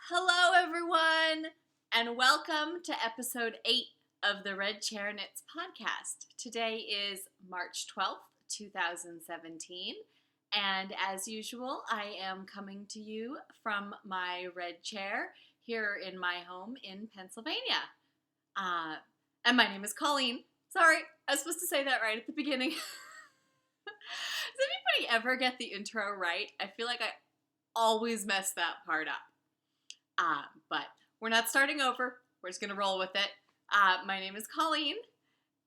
Hello, everyone, and welcome to episode 8 of the Red Chair Knits podcast. Today is March 12th, 2017, and as usual, I am coming to you from my red chair here in my home in Pennsylvania. And my name is Colleen. Sorry, I was supposed to say that right at the beginning. Does anybody ever get the intro right? I feel like I always mess that part up. But we're not starting over. We're just going to roll with it. My name is Colleen,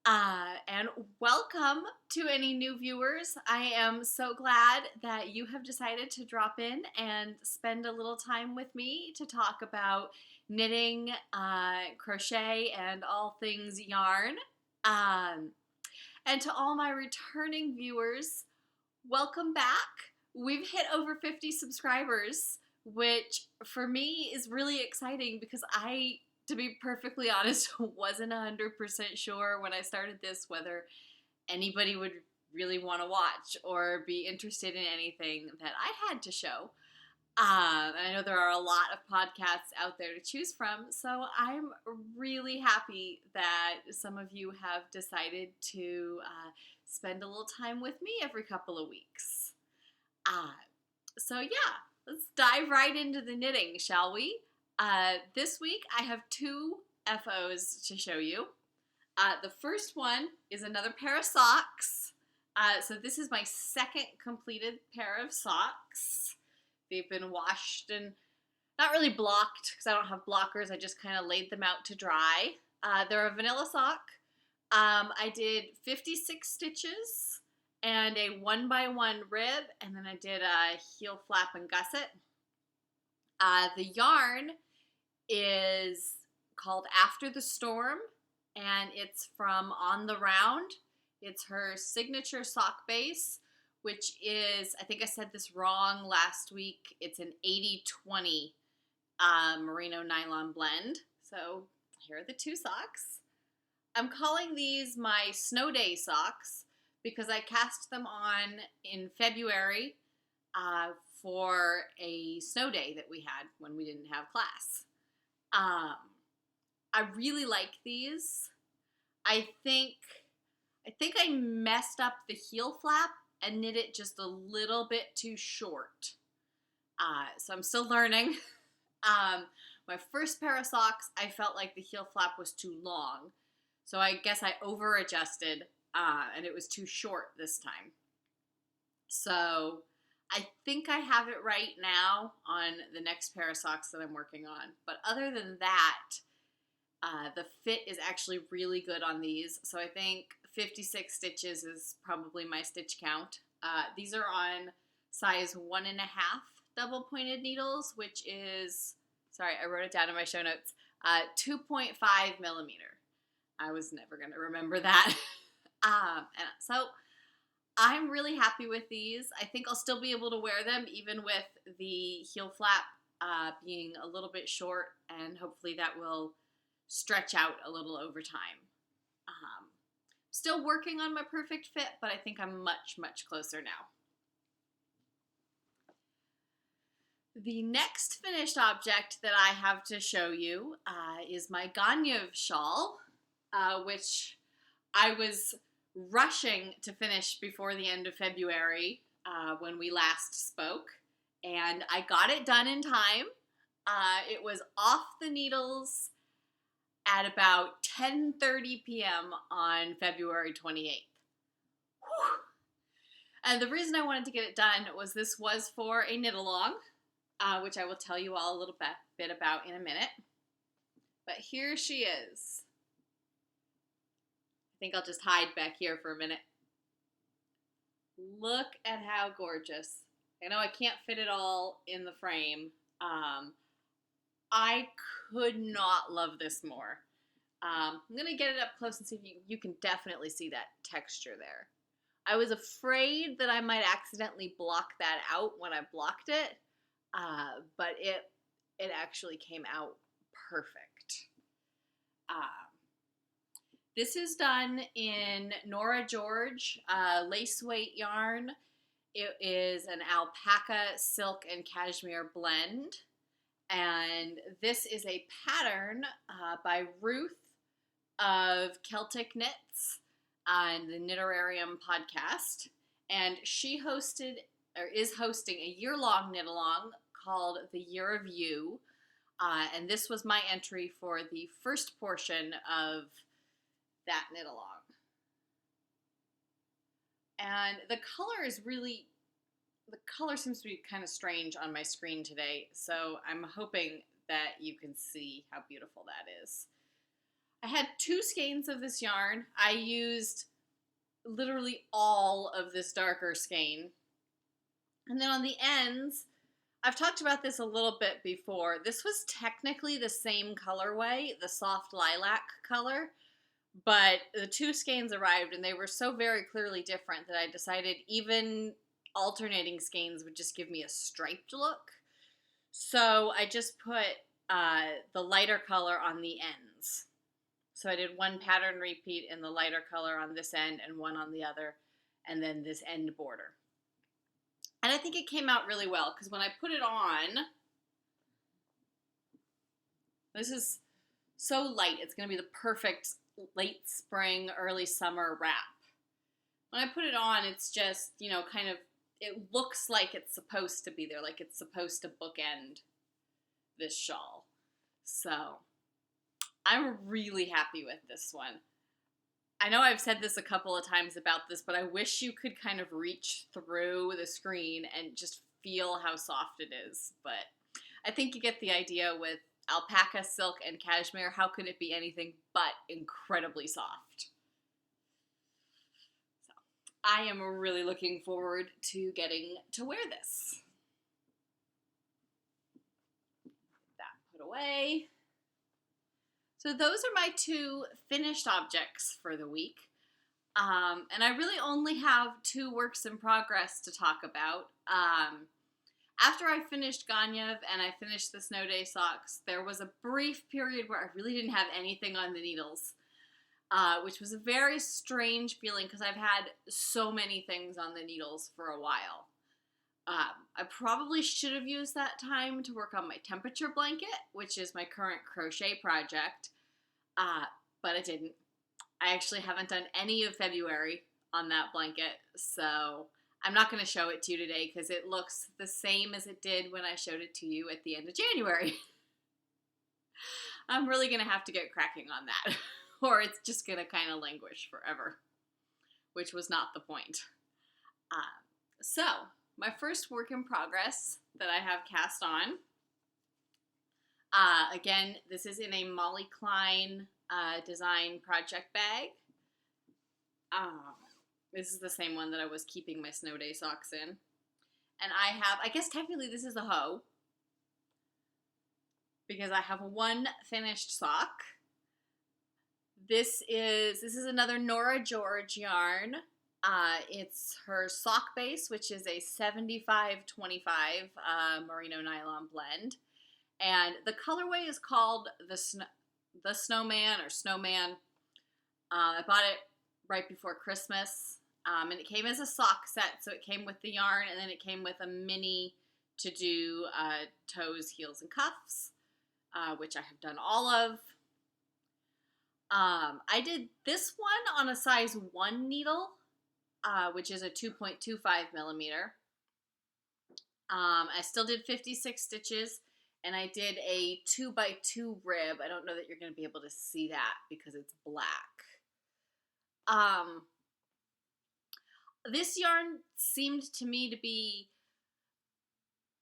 and welcome to any new viewers. I am so glad that you have decided to drop in and spend a little time with me to talk about knitting, crochet, and all things yarn. And to all my returning viewers, welcome back. We've hit over 50 subscribers, which for me is really exciting because I, to be perfectly honest, wasn't 100% sure when I started this whether anybody would really want to watch or be interested in anything that I had to show. And I know there are a lot of podcasts out there to choose from, so I'm really happy that some of you have decided to spend a little time with me every couple of weeks. So yeah, let's dive right into the knitting, shall we? This week I have two FOs to show you. The first one is another pair of socks. So this is my second completed pair of socks. They've been washed and not really blocked because I don't have blockers. I just kind of laid them out to dry. They're a vanilla sock. I did 56 stitches and a 1x1 rib, and then I did a heel flap and gusset. The yarn is called After the Storm, and it's from OnTheRound. It's her signature sock base, which is, I think I said this wrong last week, it's an 80-20 merino nylon blend. So here are the two socks. I'm calling these my snow day socks because I cast them on in February for a snow day that we had when we didn't have class. I really like these. I think I messed up the heel flap and knit it just a little bit too short. So I'm still learning. My first pair of socks, I felt like the heel flap was too long. So I guess I over-adjusted, and it was too short this time. So I think I have it right now on the next pair of socks that I'm working on. But other than that, the fit is actually really good on these. So I think 56 stitches is probably my stitch count. These are on size 1.5 double-pointed needles, which is, sorry, I wrote it down in my show notes, 2.5 millimeter. I was never going to remember that. And so I'm really happy with these. I think I'll still be able to wear them even with the heel flap being a little bit short, and hopefully that will stretch out a little over time. Still working on my perfect fit, but I think I'm much, much closer now. The next finished object that I have to show you is my Gaineamh shawl, which I was rushing to finish before the end of February when we last spoke, and I got it done in time. It was off the needles at about 10:30 p.m. on February 28th. Whew. And the reason I wanted to get it done was this was for a knit-along, which I will tell you all a little bit about in a minute. But here she is. I think I'll just hide back here for a minute. Look at how gorgeous. I know I can't fit it all in the frame. I could not love this more. I'm going to get it up close and see if you can definitely see that texture there. I was afraid that I might accidentally block that out when I blocked it, but it actually came out perfect. This is done in Norah George lace weight yarn. It is an alpaca, silk, and cashmere blend. And this is a pattern by Ruth of Celtic Knits on the Knitterarium podcast. And she hosted, or is hosting, a year-long knit-along called The Year of You. And this was my entry for the first portion of that knit-along. And the color seems to be kind of strange on my screen today, so I'm hoping that you can see how beautiful that is. I had 2 skeins of this yarn. I used literally all of this darker skein. And then on the ends, I've talked about this a little bit before. This was technically the same colorway, the soft lilac color, but the 2 skeins arrived and they were so very clearly different that I decided even alternating skeins would just give me a striped look. So I just put the lighter color on the ends. So I did 1 pattern repeat in the lighter color on this end and 1 on the other, and then this end border. And I think it came out really well because when I put it on, this is so light, it's going to be the perfect late spring, early summer wrap. When I put it on, it's just, kind of, it looks like it's supposed to be there, like it's supposed to bookend this shawl. So I'm really happy with this one. I know I've said this a couple of times about this, but I wish you could kind of reach through the screen and just feel how soft it is. But I think you get the idea with alpaca, silk, and cashmere. How could it be anything but incredibly soft? So I am really looking forward to getting to wear this. That put away. So those are my 2 finished objects for the week. And I really only have 2 works in progress to talk about. After I finished Gaineamh and I finished the Snow Day socks, there was a brief period where I really didn't have anything on the needles, which was a very strange feeling because I've had so many things on the needles for a while. I probably should have used that time to work on my temperature blanket, which is my current crochet project, but I didn't. I actually haven't done any of February on that blanket, so I'm not going to show it to you today because it looks the same as it did when I showed it to you at the end of January. I'm really going to have to get cracking on that, or it's just going to kind of languish forever, which was not the point. So, my first work in progress that I have cast on, again, this is in a Molly Klein design project bag. This is the same one that I was keeping my Snow Day socks in. And I guess technically this is a hoe, because I have 1 finished sock. This is another Norah George yarn. It's her sock base, which is a 75-25 merino nylon blend. And the colorway is called the Snowman or Snowman. I bought it right before Christmas. And it came as a sock set, so it came with the yarn, and then it came with a mini to do toes, heels, and cuffs, which I have done all of. I did this one on a size 1 needle, which is a 2.25 millimeter. I still did 56 stitches, and I did a 2x2 rib. I don't know that you're going to be able to see that because it's black. This yarn seemed to me to be,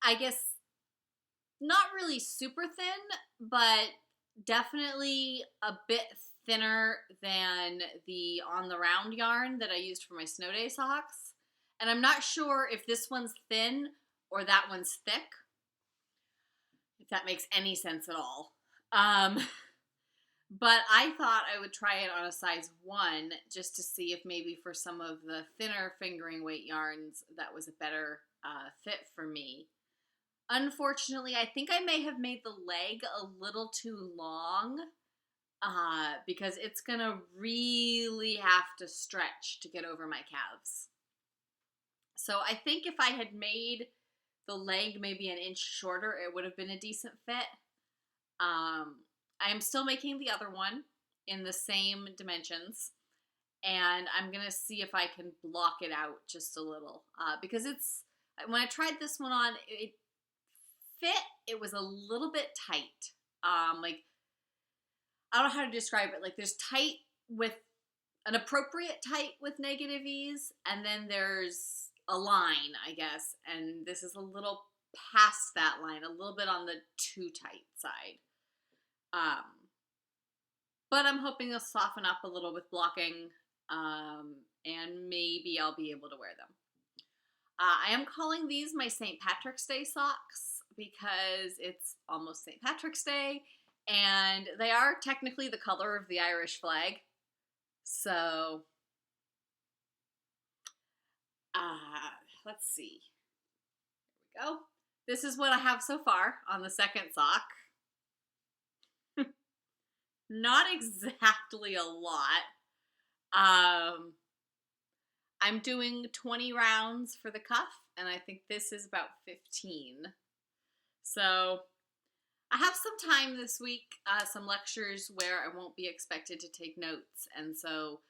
I guess, not really super thin, but definitely a bit thinner than the OnTheRound yarn that I used for my Snow Day socks. And I'm not sure if this one's thin or that one's thick, if that makes any sense at all. But I thought I would try it on a size 1 just to see if maybe for some of the thinner fingering weight yarns that was a better fit for me. Unfortunately, I think I may have made the leg a little too long because it's going to really have to stretch to get over my calves. So I think if I had made the leg maybe an inch shorter, it would have been a decent fit. I am still making the other one in the same dimensions, and I'm gonna see if I can block it out just a little, because when I tried this one on, it fit. It was a little bit tight. Like, I don't know how to describe it. Like, there's tight with an appropriate tight with negative ease, and then there's a line, I guess, and this is a little past that line, a little bit on the too tight side. But I'm hoping they'll soften up a little with blocking, and maybe I'll be able to wear them. I am calling these my St. Patrick's Day socks because it's almost St. Patrick's Day, and they are technically the color of the Irish flag. So, let's see. Here we go. This is what I have so far on the second sock. Not exactly a lot. I'm doing 20 rounds for the cuff, and I think this is about 15. So I have some time this week, some lectures where I won't be expected to take notes, and so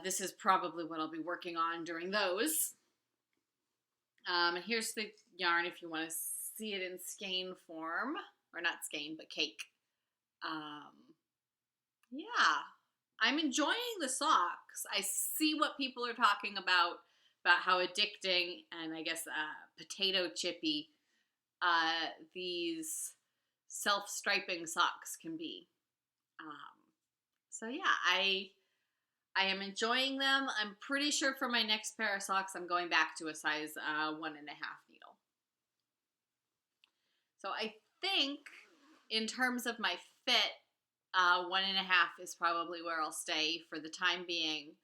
this is probably what I'll be working on during those. And here's the yarn if you want to see it in skein form, or not skein, but cake. Yeah, I'm enjoying the socks. I see what people are talking about how addicting and I guess potato chippy these self-striping socks can be. So yeah, I am enjoying them. I'm pretty sure for my next pair of socks, I'm going back to a size 1.5 needle. So I think in terms of my fit, 1.5 is probably where I'll stay for the time being.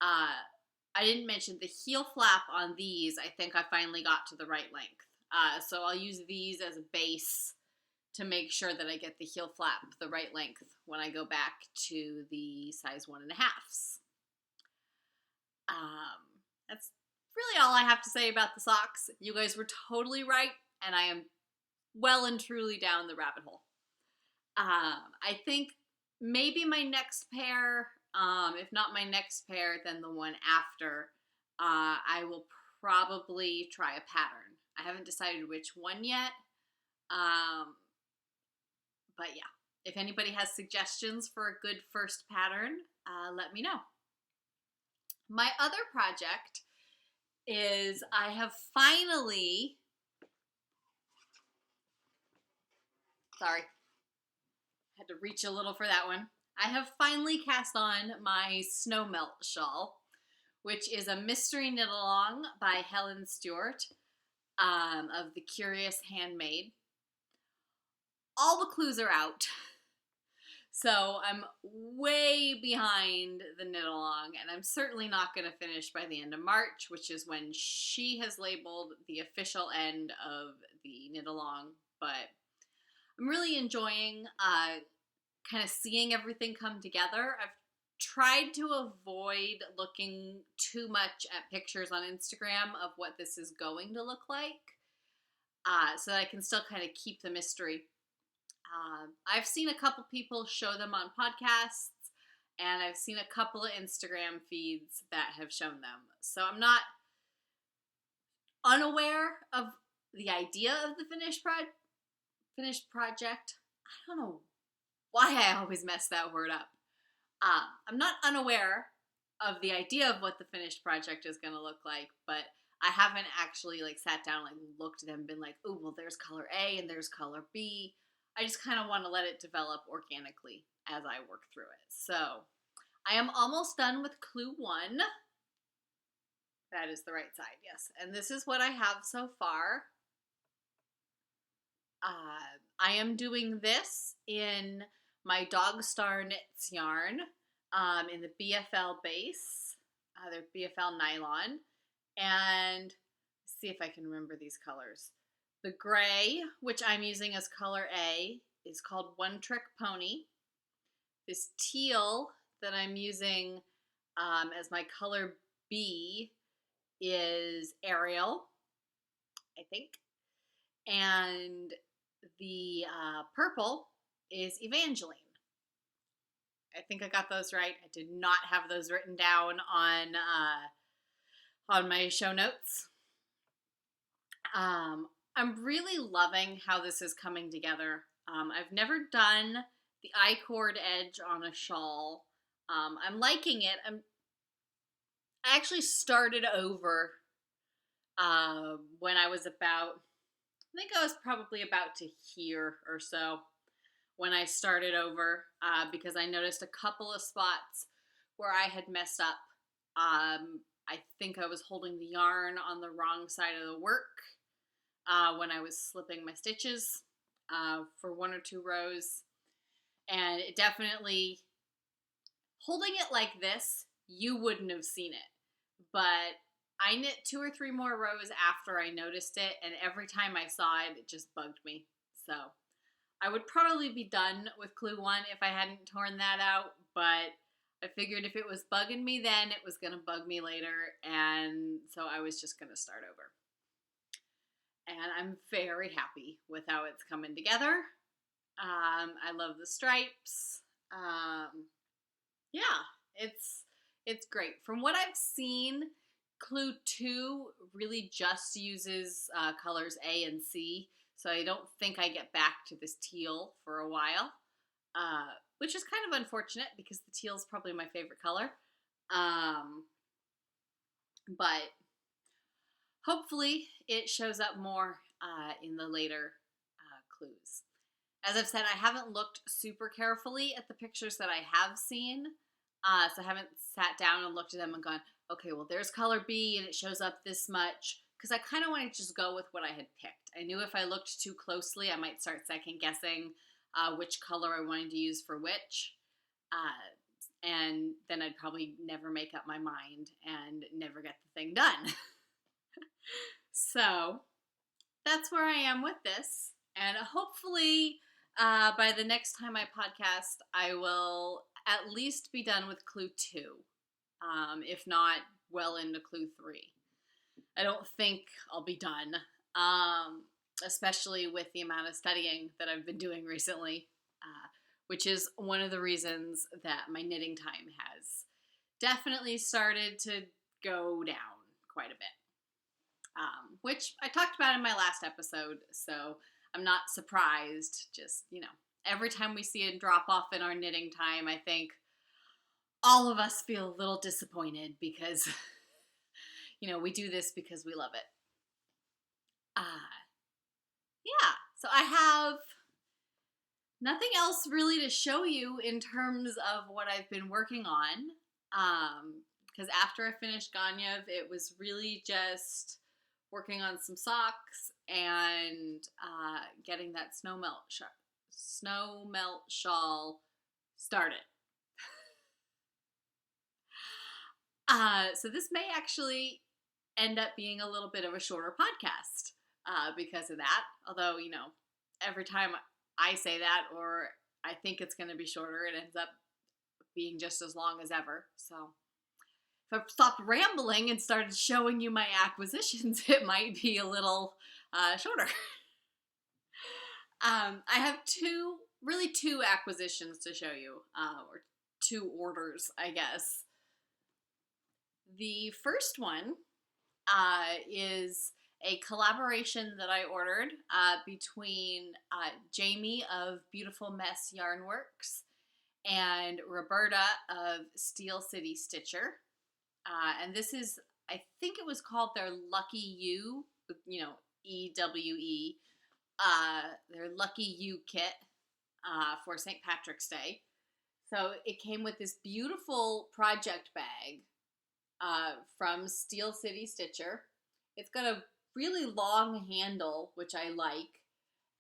I didn't mention the heel flap on these. I think I finally got to the right length. So I'll use these as a base to make sure that I get the heel flap the right length when I go back to the size 1.5s. That's really all I have to say about the socks. You guys were totally right, and I am well and truly down the rabbit hole. I think maybe my next pair, if not my next pair, then the one after, I will probably try a pattern. I haven't decided which one yet, but yeah, if anybody has suggestions for a good first pattern, let me know. My other project is I have finally, sorry, had to reach a little for that one. I have finally cast on my Snowmelt shawl, which is a mystery knit along by Helen Stewart of the Curious Handmade. All the clues are out, so I'm way behind the knit along, and I'm certainly not going to finish by the end of March, which is when she has labeled the official end of the knit along, but I'm really enjoying kind of seeing everything come together. I've tried to avoid looking too much at pictures on Instagram of what this is going to look like, so that I can still kind of keep the mystery. I've seen a couple people show them on podcasts, and I've seen a couple of Instagram feeds that have shown them. So I'm not unaware of the idea of the finished project. I don't know why I always mess that word up. I'm not unaware of the idea of what the finished project is going to look like, but I haven't actually sat down and looked at them and been like, oh, well, there's color A and there's color B. I just kind of want to let it develop organically as I work through it. So I am almost done with clue 1. That is the right side, yes. And this is what I have so far. I am doing this in my Dogstar Knits yarn in the BFL base. They're BFL nylon. And let's see if I can remember these colors. The gray, which I'm using as color A, is called One Trick Pony. This teal that I'm using as my color B is Ariel. I think. And the purple is Evangeline. I think I got those right. I did not have those written down on my show notes. I'm really loving how this is coming together. I've never done the I-cord edge on a shawl. I'm liking it. I actually started over when I was I think I was probably about to here or so when I started over because I noticed a couple of spots where I had messed up. I think I was holding the yarn on the wrong side of the work when I was slipping my stitches for one or two rows. And it definitely, holding it like this, you wouldn't have seen it. But I knit 2 or 3 more rows after I noticed it, and every time I saw it, it just bugged me. So I would probably be done with clue 1 if I hadn't torn that out, but I figured if it was bugging me then, it was going to bug me later, and so I was just going to start over. And I'm very happy with how it's coming together. I love the stripes. Yeah, it's great. From what I've seen, Clue 2 really just uses colors A and C, so I don't think I get back to this teal for a while, which is kind of unfortunate because the teal is probably my favorite color. But hopefully it shows up more in the later clues. As I've said, I haven't looked super carefully at the pictures that I have seen, so I haven't sat down and looked at them and gone, okay, well, there's color B and it shows up this much, because I kind of wanted to just go with what I had picked. I knew if I looked too closely, I might start second guessing which color I wanted to use for which, and then I'd probably never make up my mind and never get the thing done. So that's where I am with this, and hopefully by the next time I podcast, I will at least be done with clue 2, if not well into clue 3. I don't think I'll be done, especially with the amount of studying that I've been doing recently, which is one of the reasons that my knitting time has definitely started to go down quite a bit, which I talked about in my last episode, so I'm not surprised. Just, every time we see a drop off in our knitting time, I think all of us feel a little disappointed because, we do this because we love it. Yeah, so I have nothing else really to show you in terms of what I've been working on, because after I finished Gaineamh, it was really just working on some socks and getting that Snowmelt shawl started. So this may actually end up being a little bit of a shorter podcast because of that. Although, every time I say that or I think it's going to be shorter, it ends up being just as long as ever. So if I stopped rambling and started showing you my acquisitions, it might be a little shorter. I have two acquisitions to show you, or 2 orders, I guess. The first one is a collaboration that I ordered between Jamie of Beautiful Mess Yarnworks and Roberta of Steel City Stitcher. And this is, I think it was called their Lucky You, EWE, their Lucky You kit for St. Patrick's Day. So it came with this beautiful project bag from Steel City Stitcher. It's got a really long handle, which I like,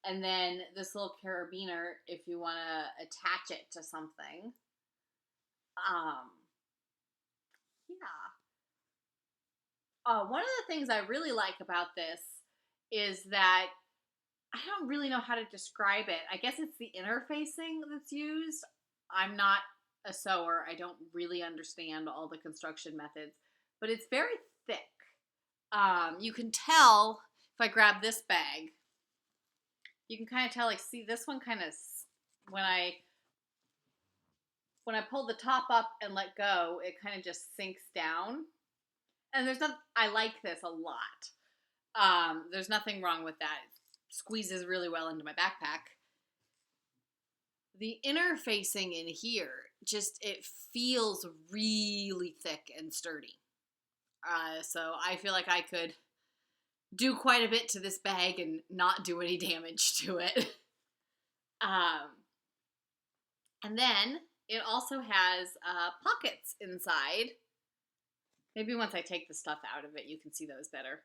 and then this little carabiner if you want to attach it to something. One of the things I really like about this is that I don't really know how to describe it. I guess it's the interfacing that's used. I'm not a sewer. I don't really understand all the construction methods, but it's very thick. You can tell if I grab this bag, you can kind of tell, like, see, this one kind of, when I pull the top up and let go, it kind of just sinks down. And I like this a lot. There's nothing wrong with that. It squeezes really well into my backpack. The interfacing in here, it feels really thick and sturdy. So I feel like I could do quite a bit to this bag and not do any damage to it. And then it also has pockets inside. Maybe once I take the stuff out of it, you can see those better.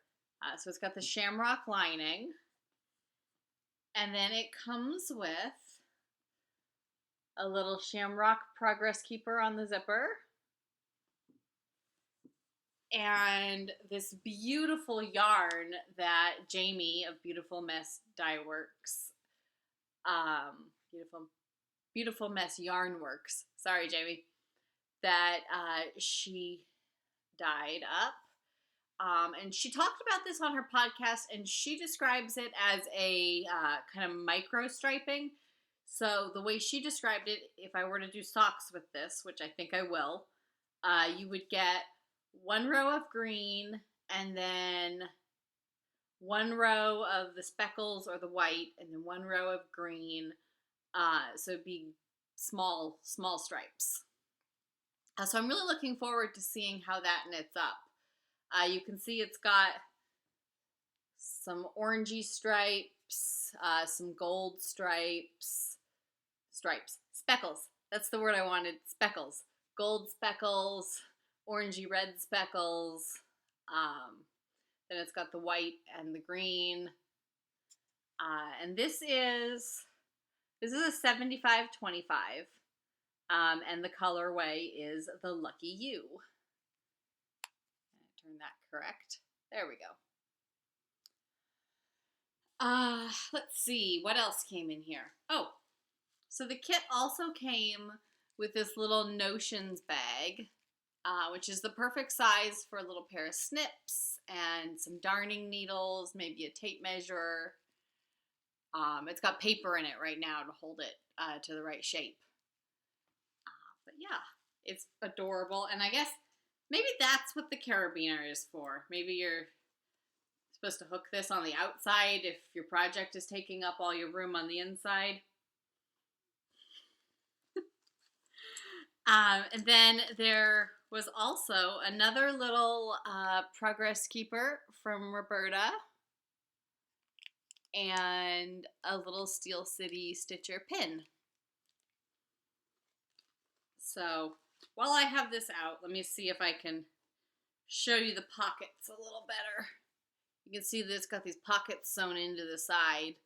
So it's got the shamrock lining. And then it comes with a little shamrock progress keeper on the zipper. And this beautiful yarn that Jamie of Beautiful Mess Dye Works, Beautiful Mess Yarn Works, sorry Jamie, that she dyed up. And she talked about this on her podcast, and she describes it as a kind of micro striping. So the way she described it, if I were to do socks with this, which I think I will, you would get one row of green and then one row of the speckles or the white and then one row of green. So it'd be small stripes. So I'm really looking forward to seeing how that knits up. You can see it's got some orangey stripes, some gold speckles. That's the word I wanted, speckles. Gold speckles, orangey red speckles. Then it's got the white and the green. And this is a 75-25. And the colorway is the Lucky You. Turn that correct. There we go. Let's see, what else came in here? Oh, so the kit also came with this little Notions bag, which is the perfect size for a little pair of snips and some darning needles, maybe a tape measure. It's got paper in it right now to hold it to the right shape. But yeah, it's adorable, and I guess maybe that's what the carabiner is for. Maybe you're supposed to hook this on the outside if your project is taking up all your room on the inside. And then there was also another little progress keeper from Roberta and a little Steel City Stitcher pin. So while I have this out, let me see if I can show you the pockets a little better. You can see that it's got these pockets sewn into the side.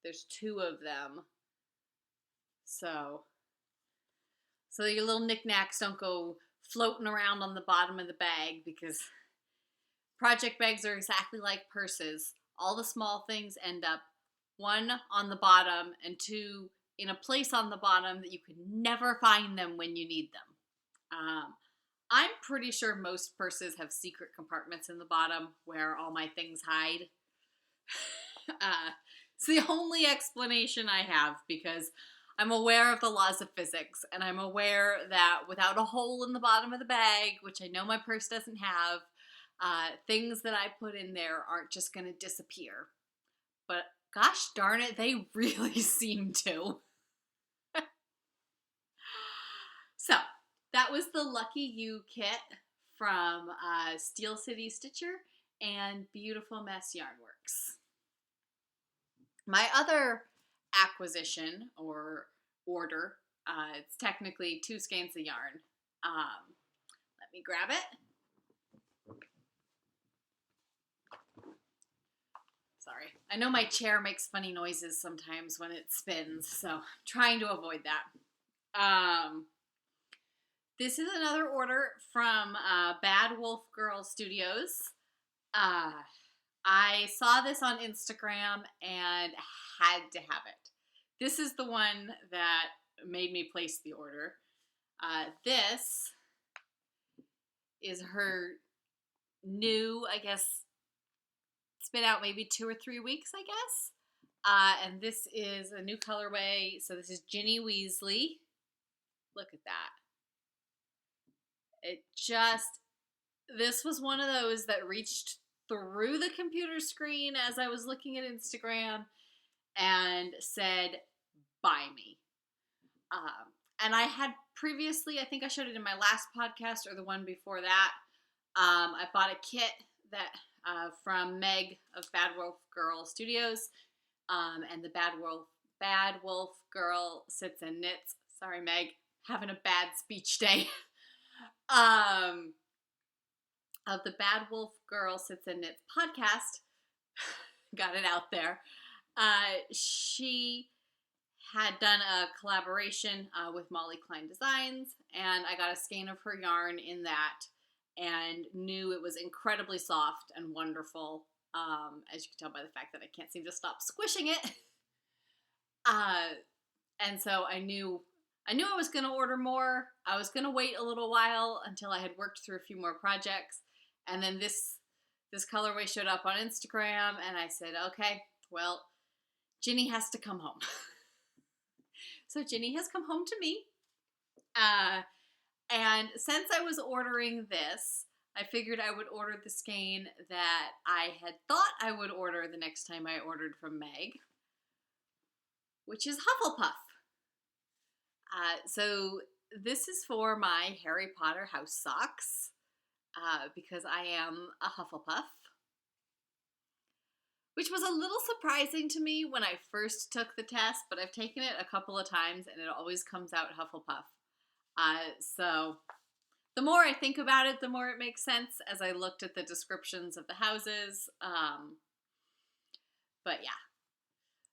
There's two of them. So your little knickknacks don't go floating around on the bottom of the bag, because project bags are exactly like purses. All the small things end up, one, on the bottom, and two, in a place on the bottom that you can never find them when you need them. I'm pretty sure most purses have secret compartments in the bottom where all my things hide. It's the only explanation I have, because I'm aware of the laws of physics, and I'm aware that without a hole in the bottom of the bag, which I know my purse doesn't have, things that I put in there aren't just going to disappear. But gosh darn it, they really seem to. So that was the Lucky You kit from Steel City Stitcher and Beautiful Mess Yarn Works. My other acquisition or order, it's technically 2 skeins of yarn. Let me grab it. Sorry. I know my chair makes funny noises sometimes when it spins, so I'm trying to avoid that. This is another order from Bad Wolf Girl Studios. I saw this on Instagram and had to have it. This is the one that made me place the order. This is her new, I guess, been out maybe 2 or 3 weeks, I guess. And this is a new colorway. So this is Ginny Weasley. Look at that. This was one of those that reached through the computer screen as I was looking at Instagram and said, buy me. And I had previously, I think I showed it in my last podcast or the one before that, I bought a kit that from Meg of Bad Wolf Girl Studios, and the Bad Wolf Girl Sits and Knits. Sorry, Meg, having a bad speech day. Of the Bad Wolf Girl Sits and Knits podcast. Got it out there. She had done a collaboration with Molly Klein Designs, and I got a skein of her yarn in that and knew it was incredibly soft and wonderful, as you can tell by the fact that I can't seem to stop squishing it. And so I knew I was going to order more. I was going to wait a little while until I had worked through a few more projects. And then this colorway showed up on Instagram, and I said, okay, well, Ginny has to come home. So Ginny has come home to me. And since I was ordering this, I figured I would order the skein that I had thought I would order the next time I ordered from Meg, which is Hufflepuff. So this is for my Harry Potter house socks, because I am a Hufflepuff, which was a little surprising to me when I first took the test, but I've taken it a couple of times and it always comes out Hufflepuff. So the more I think about it, the more it makes sense as I looked at the descriptions of the houses. But yeah.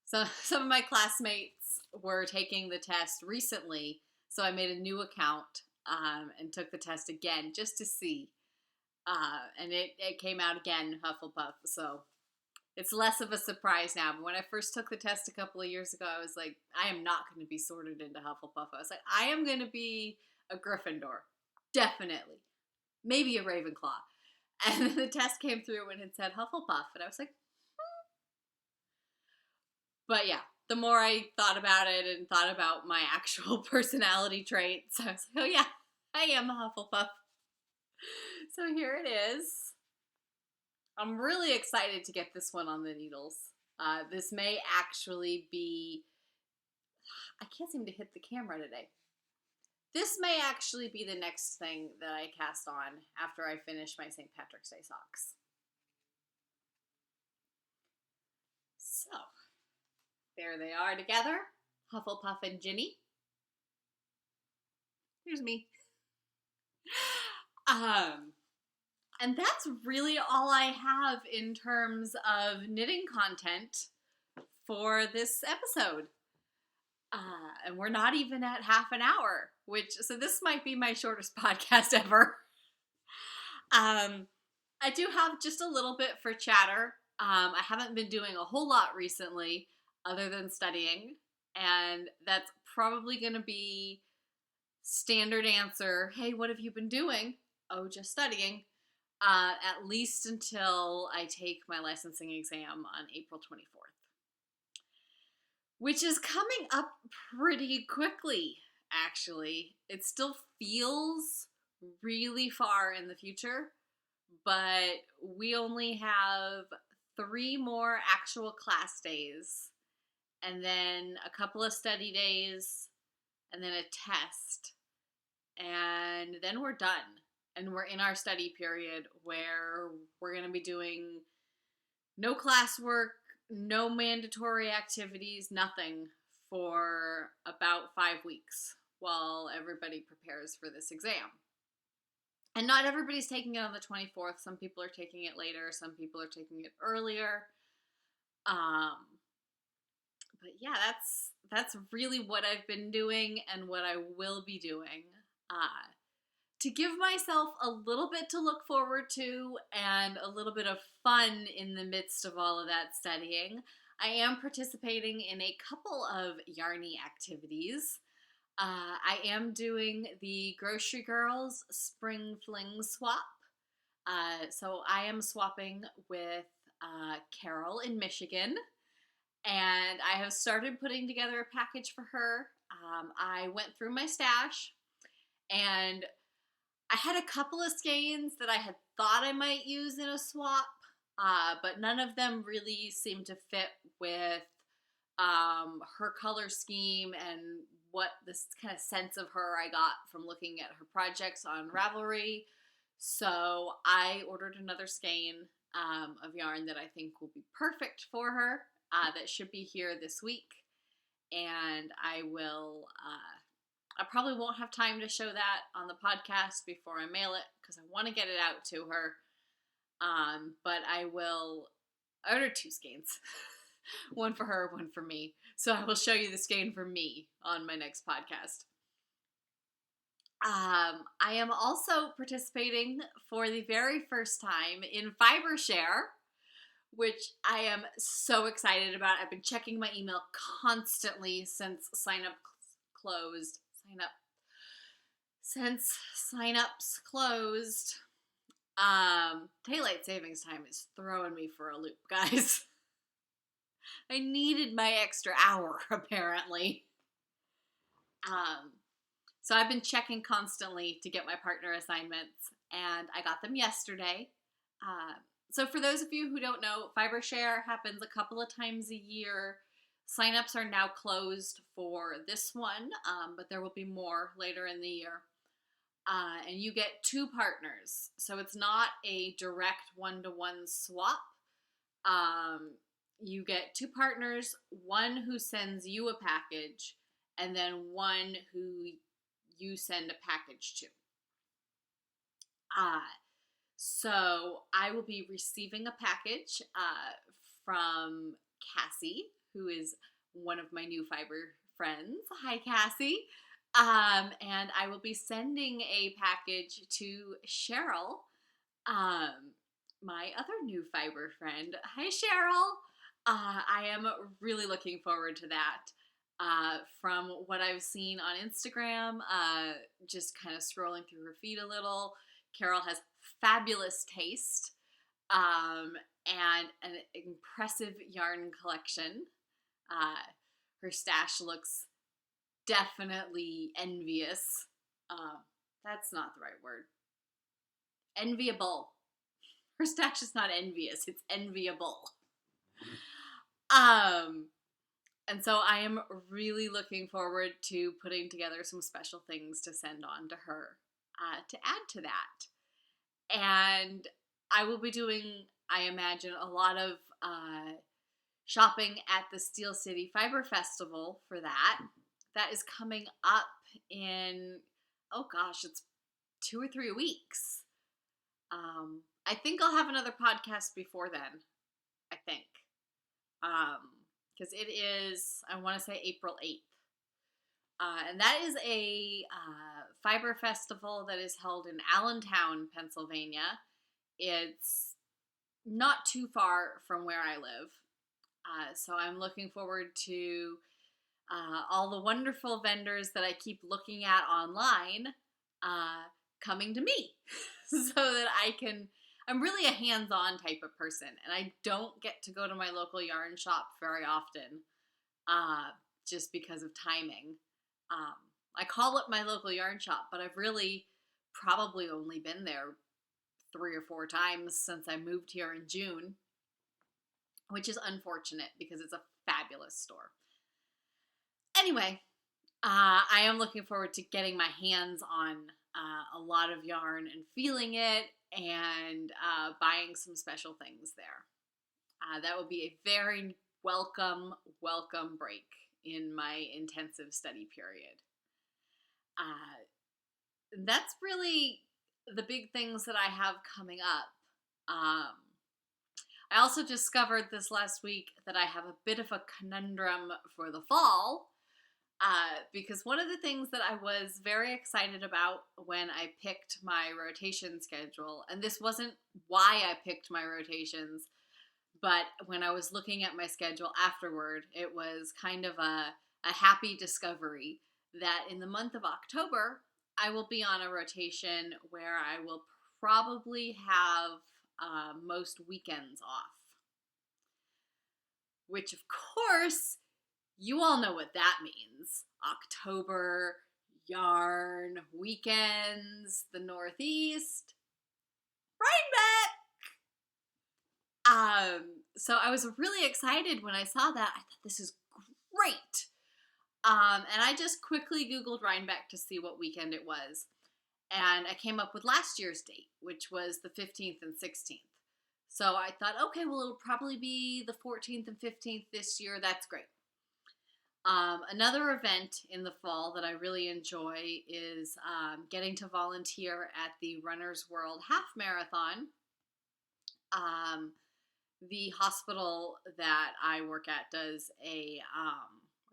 So some of my classmates were taking the test recently, so I made a new account and took the test again just to see. And it came out again, Hufflepuff, so it's less of a surprise now. But when I first took the test a couple of years ago, I was like, I am not going to be sorted into Hufflepuff. I was like, I am going to be a Gryffindor. Definitely. Maybe a Ravenclaw. And then the test came through and it said Hufflepuff. And I was like, But yeah, the more I thought about it and thought about my actual personality traits, I was like, oh yeah, I am a Hufflepuff. So here it is. I'm really excited to get this one on the needles. This may actually be, I can't seem to hit the camera today. This may actually be the next thing that I cast on after I finish my St. Patrick's Day socks. So, there they are together, Hufflepuff and Ginny. Here's me. And that's really all I have in terms of knitting content for this episode. And we're not even at half an hour, so this might be my shortest podcast ever. I do have just a little bit for chatter. I haven't been doing a whole lot recently other than studying, and that's probably going to be standard answer. Hey, what have you been doing? Oh, just studying. At least until I take my licensing exam on April 24th. Which is coming up pretty quickly, actually. It still feels really far in the future, but we only have 3 more actual class days, and then a couple of study days, and then a test, and then we're done. And we're in our study period where we're going to be doing no classwork, no mandatory activities, nothing for about 5 weeks while everybody prepares for this exam. And not everybody's taking it on the 24th. Some people are taking it later. Some people are taking it earlier. But yeah, that's really what I've been doing and what I will be doing. To give myself a little bit to look forward to and a little bit of fun in the midst of all of that studying, I am participating in a couple of yarny activities. I am doing the Grocery Girls Spring Fling Swap. So I am swapping with Carol in Michigan, and I have started putting together a package for her. I went through my stash, and I had a couple of skeins that I had thought I might use in a swap, but none of them really seemed to fit with her color scheme and what this kind of sense of her I got from looking at her projects on Ravelry. So I ordered another skein of yarn that I think will be perfect for her. That should be here this week, and I probably won't have time to show that on the podcast before I mail it because I want to get it out to her. But I ordered 2 skeins. One for her, one for me. So I will show you the skein for me on my next podcast. I am also participating for the very first time in FiberShare, which I am so excited about. I've been checking my email constantly since signups closed. Daylight savings time is throwing me for a loop, guys. I needed my extra hour, apparently. So I've been checking constantly to get my partner assignments, and I got them yesterday. So for those of you who don't know, FiberShare happens a couple of times a year. Signups are now closed for this one, but there will be more later in the year. And you get 2 partners. So it's not a direct one-to-one swap. You get 2 partners, one who sends you a package, and then one who you send a package to. So I will be receiving a package from Cassie, who is one of my new fiber friends. Hi, Cassie. And I will be sending a package to Cheryl, my other new fiber friend. Hi, Cheryl. I am really looking forward to that. From what I've seen on Instagram, just kind of scrolling through her feed a little, Carol has fabulous taste and an impressive yarn collection. Her stash looks definitely envious. That's not the right word. Enviable. Her stash is not envious, it's enviable. And so I am really looking forward to putting together some special things to send on to her to add to that. And I will be doing, I imagine, a lot of shopping at the Steel City Fiber Festival for that. That is coming up in, oh gosh, it's 2 or 3 weeks. I think I'll have another podcast before then, I think. Because it is, I want to say April 8th. And that is a fiber festival that is held in Allentown, Pennsylvania. It's not too far from where I live. So I'm looking forward to all the wonderful vendors that I keep looking at online coming to me so that I'm really a hands-on type of person, and I don't get to go to my local yarn shop very often just because of timing. I call it my local yarn shop, but I've really probably only been there 3 or 4 times since I moved here in June, which is unfortunate because it's a fabulous store. Anyway, I am looking forward to getting my hands on a lot of yarn and feeling it and buying some special things there. That will be a very welcome break in my intensive study period. That's really the big things that I have coming up. I also discovered this last week that I have a bit of a conundrum for the fall. Because one of the things that I was very excited about when I picked my rotation schedule, and this wasn't why I picked my rotations, but when I was looking at my schedule afterward, it was kind of a happy discovery that in the month of October, I will be on a rotation where I will probably have most weekends off. which of course, you all know what that means. October, yarn, weekends, the Northeast, Rhinebeck. So I was really excited when I saw that. I thought, this is great. And I just quickly Googled Rhinebeck to see what weekend it was. And I came up with last year's date, which was the 15th and 16th. So I thought, okay, well, it'll probably be the 14th and 15th this year. That's great. Another event in the fall that I really enjoy is getting to volunteer at the Runner's World Half Marathon. The hospital that I work at does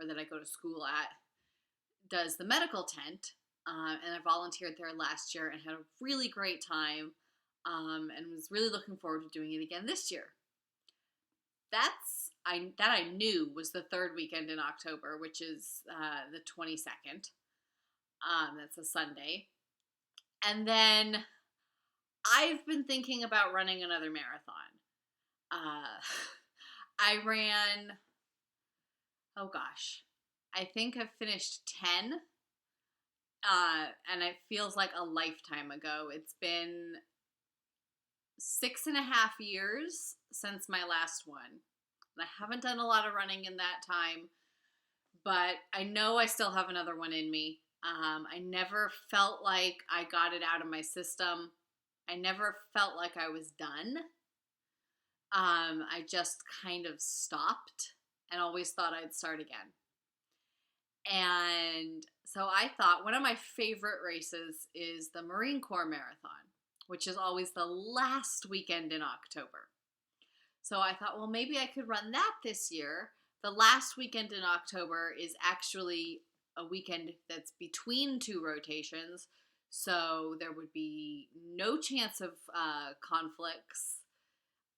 or that I go to school at, does the medical tent. And I volunteered there last year and had a really great time, and was really looking forward to doing it again this year. That I knew was the third weekend in October, which is the 22nd. That's a Sunday. And then I've been thinking about running another marathon. I ran, oh gosh, I think I've finished 10. And it feels like a lifetime ago. It's been 6.5 years since my last one. And I haven't done a lot of running in that time, but I know I still have another one in me. I never felt like I got it out of my system. I never felt like I was done. I just kind of stopped and always thought I'd start again. And so I thought one of my favorite races is the Marine Corps Marathon, which is always the last weekend in October. So I thought, well, maybe I could run that this year. The last weekend in October is actually a weekend that's between two rotations, so there would be no chance of conflicts.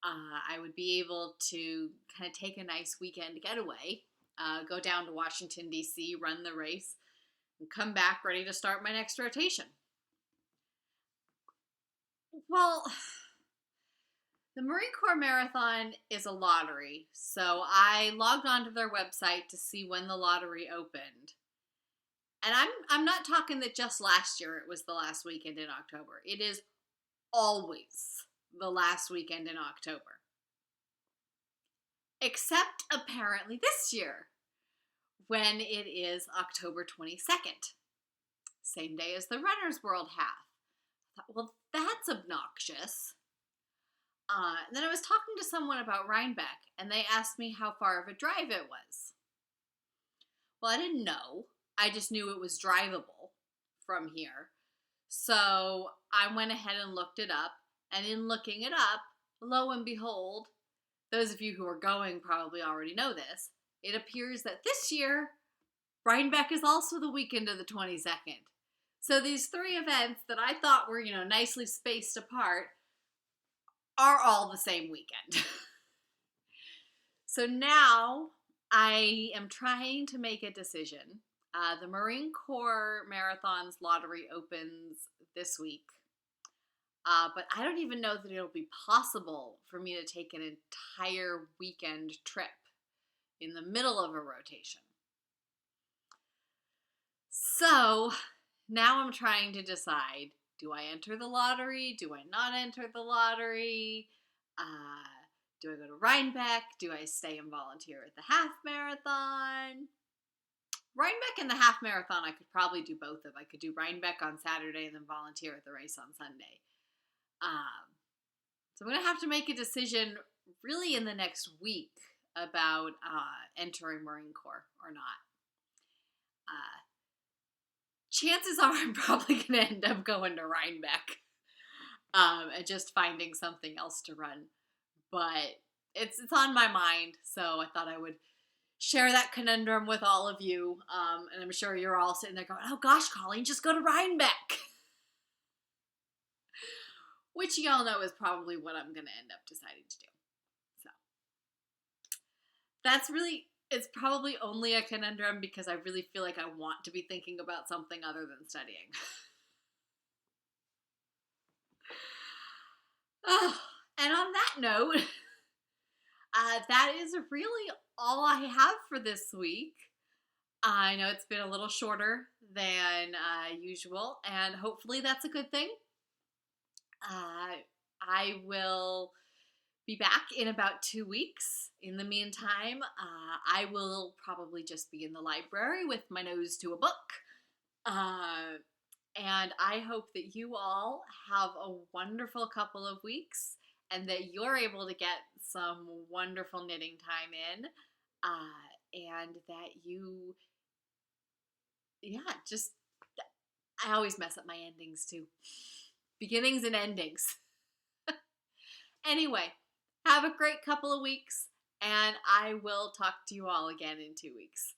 I would be able to kind of take a nice weekend getaway. Go down to Washington, D.C., run the race, and come back ready to start my next rotation. Well, the Marine Corps Marathon is a lottery, so I logged onto their website to see when the lottery opened. And I'm not talking that just last year it was the last weekend in October. It is always the last weekend in October. Except apparently this year, when it is October 22nd, same day as the Runner's World Half. I thought, well, that's obnoxious. And then I was talking to someone about Rhinebeck, and they asked me how far of a drive it was. Well, I didn't know. I just knew it was drivable from here. So I went ahead and looked it up, and in looking it up, lo and behold, those of you who are going probably already know this, it appears that this year, Rhinebeck is also the weekend of the 22nd. So these three events that I thought were, nicely spaced apart are all the same weekend. So now I am trying to make a decision. The Marine Corps Marathon's lottery opens this week. But I don't even know that it'll be possible for me to take an entire weekend trip in the middle of a rotation. So now I'm trying to decide, do I enter the lottery? Do I not enter the lottery? Do I go to Rhinebeck? Do I stay and volunteer at the half marathon? Rhinebeck and the half marathon I could probably do both of. I could do Rhinebeck on Saturday and then volunteer at the race on Sunday. So I'm going to have to make a decision really in the next week about entering Marine Corps or not. Chances are I'm probably going to end up going to Rhinebeck and just finding something else to run. But it's on my mind, so I thought I would share that conundrum with all of you. And I'm sure you're all sitting there going, oh gosh, Colleen, just go to Rhinebeck. Which y'all know is probably what I'm going to end up deciding to do. So that's really, it's probably only a conundrum because I really feel like I want to be thinking about something other than studying. Oh, and on that note, That is really all I have for this week. I know it's been a little shorter than usual, and hopefully that's a good thing. I will be back in about 2 weeks. In the meantime, I will probably just be in the library with my nose to a book. And I hope that you all have a wonderful couple of weeks and that you're able to get some wonderful knitting time in. And that you, yeah, just, I always mess up my endings too. Beginnings and endings. Anyway, have a great couple of weeks, and I will talk to you all again in 2 weeks.